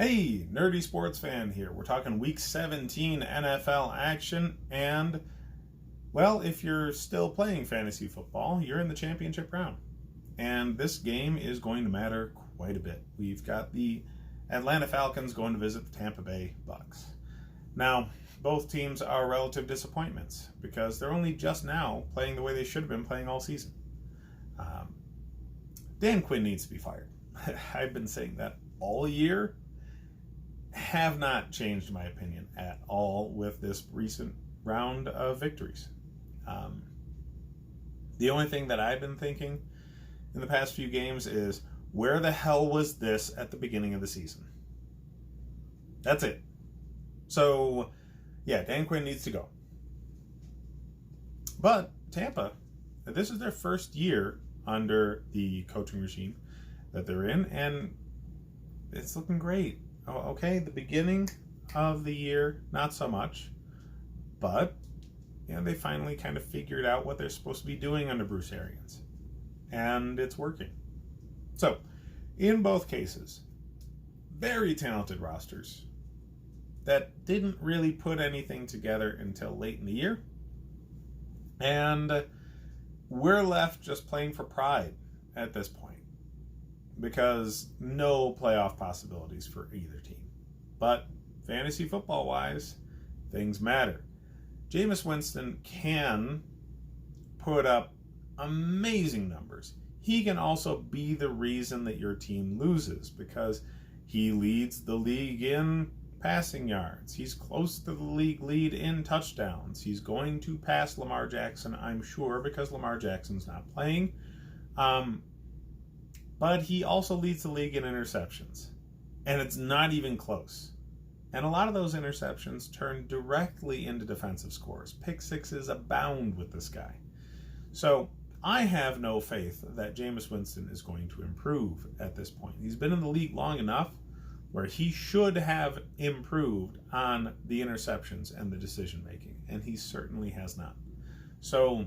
Hey, nerdy sports fan here. We're talking week 17 NFL action, and well, if you're still playing fantasy football, you're in the championship round. And this game is going to matter quite a bit. We've got the Atlanta Falcons going to visit the Tampa Bay Bucks. Now, both teams are relative disappointments because they're only just now playing the way they should have been playing all season. Dan Quinn needs to be fired. I've been saying that all year. Have not changed my opinion at all with this recent round of victories. The only thing that I've been thinking in the past few games is, where the hell was this at the beginning of the season? That's it. So, yeah, Dan Quinn needs to go. But Tampa, this is their first year under the coaching regime that they're in, and it's looking great. Okay, the beginning of the year, not so much, but they finally kind of figured out what they're supposed to be doing under Bruce Arians, and it's working. So, in both cases, very talented rosters that didn't really put anything together until late in the year, and we're left just playing for pride at this point, because no playoff possibilities for either team. But fantasy football-wise, things matter. Jameis Winston can put up amazing numbers. He can also be the reason that your team loses because he leads the league in passing yards. He's close to the league lead in touchdowns. He's going to pass Lamar Jackson, I'm sure, because Lamar Jackson's not playing. But he also leads the league in interceptions. And it's not even close. And a lot of those interceptions turn directly into defensive scores. Pick sixes abound with this guy. So I have no faith that Jameis Winston is going to improve at this point. He's been in the league long enough where he should have improved on the interceptions and the decision making. And he certainly has not. So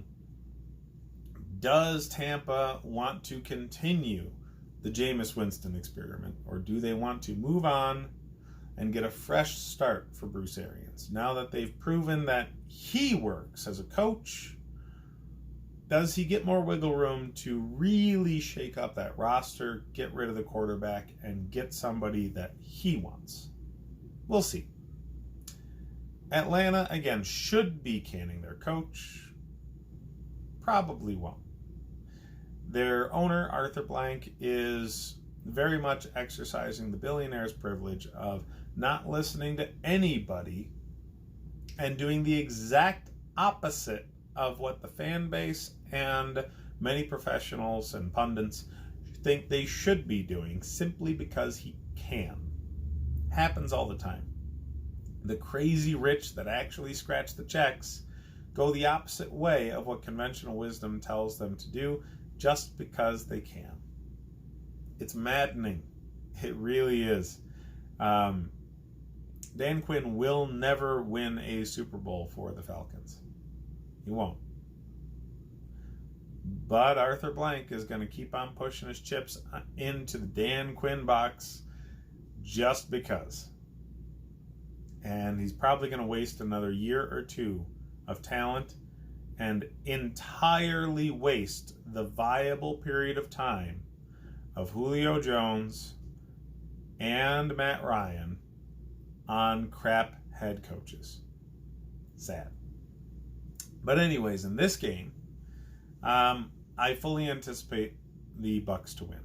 does Tampa want to continue the Jameis Winston experiment, or do they want to move on and get a fresh start for Bruce Arians? Now that they've proven that he works as a coach, does he get more wiggle room to really shake up that roster, get rid of the quarterback, and get somebody that he wants? We'll see. Atlanta, again, should be canning their coach. Probably won't. Their owner, Arthur Blank, is very much exercising the billionaire's privilege of not listening to anybody and doing the exact opposite of what the fan base and many professionals and pundits think they should be doing, simply because he can. Happens all the time. The crazy rich that actually scratch the checks go the opposite way of what conventional wisdom tells them to do, just because they can. It's maddening. It really is. Dan Quinn will never win a Super Bowl for the Falcons. He won't. But Arthur Blank is going to keep on pushing his chips into the Dan Quinn box just because. And he's probably going to waste another year or two of talent and entirely waste the viable period of time of Julio Jones and Matt Ryan on crap head coaches. Sad. But anyways, in this game, I fully anticipate the Bucks to win.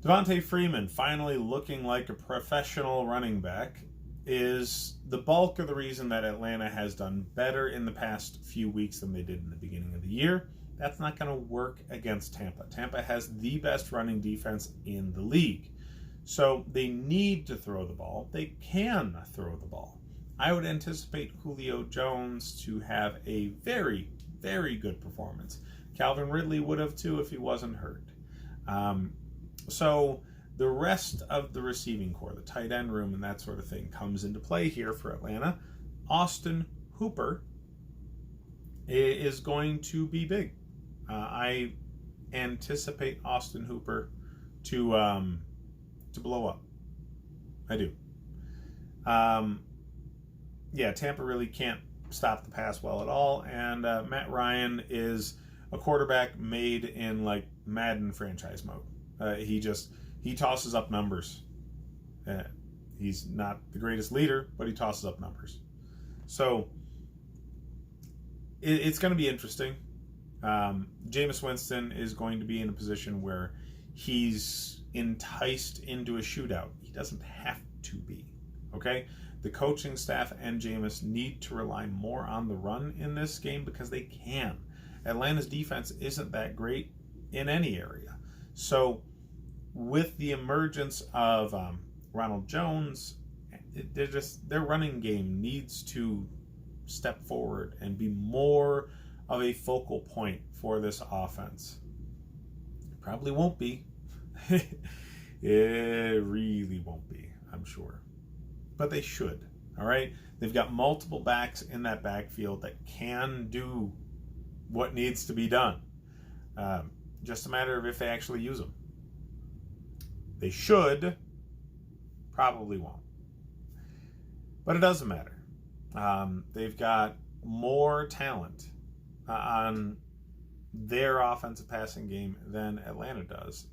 Devontae Freeman finally looking like a professional running back is the bulk of the reason that Atlanta has done better in the past few weeks than they did in the beginning of the year. That's not going to work against Tampa. Tampa has the best running defense in the league. So they need to throw the ball. They can throw the ball. I would anticipate Julio Jones to have a very, very good performance. Calvin Ridley would have too if he wasn't hurt. So the rest of the receiving core, the tight end room and that sort of thing, comes into play here for Atlanta. Austin Hooper is going to be big. I anticipate Austin Hooper to blow up. I do. Yeah, Tampa really can't stop the pass well at all, and Matt Ryan is a quarterback made in like Madden franchise mode. He tosses up numbers. He's not the greatest leader, but he tosses up numbers. So it's going to be interesting. Jameis Winston is going to be in a position where he's enticed into a shootout. He doesn't have to be. Okay? The coaching staff and Jameis need to rely more on the run in this game because they can. Atlanta's defense isn't that great in any area. So with the emergence of Ronald Jones, their running game needs to step forward and be more of a focal point for this offense. Probably won't be. It really won't be, I'm sure. But they should, all right? They've got multiple backs in that backfield that can do what needs to be done. Just a matter of if they actually use them. They should, probably won't. But it doesn't matter. They've got more talent on their offensive passing game than Atlanta does,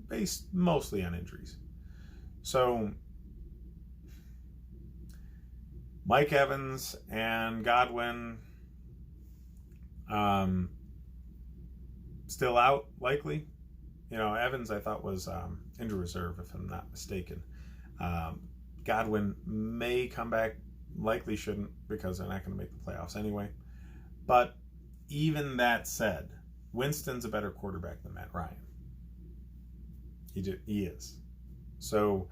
based mostly on injuries. So Mike Evans and Godwin still out, likely. You know, Evans I thought was injured reserve, if I'm not mistaken. Godwin may come back, likely shouldn't, because they're not going to make the playoffs anyway. But even that said, Winston's a better quarterback than Matt Ryan. He is. So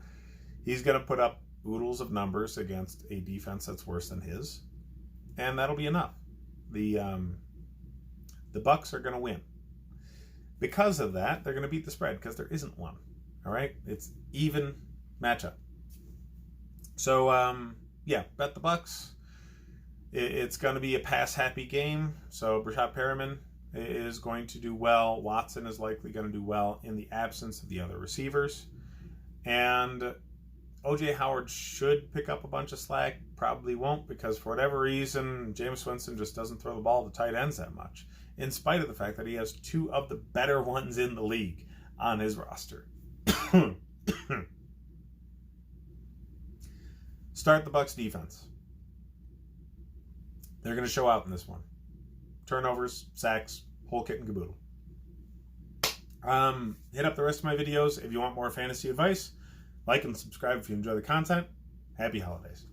he's going to put up oodles of numbers against a defense that's worse than his, and that'll be enough. The Bucs are going to win. Because of that, they're going to beat the spread because there isn't one. All right, it's even matchup. So yeah, bet the Bucs. It's going to be a pass-happy game. So Brashad Perriman is going to do well. Watson is likely going to do well in the absence of the other receivers. And O.J. Howard should pick up a bunch of slack. Probably won't, because for whatever reason, Jameis Winston just doesn't throw the ball to tight ends that much, in spite of the fact that he has two of the better ones in the league on his roster. Start the Bucs defense. They're going to show out in this one. Turnovers, sacks, whole kit and caboodle. Hit up the rest of my videos if you want more fantasy advice. Like and subscribe if you enjoy the content. Happy holidays.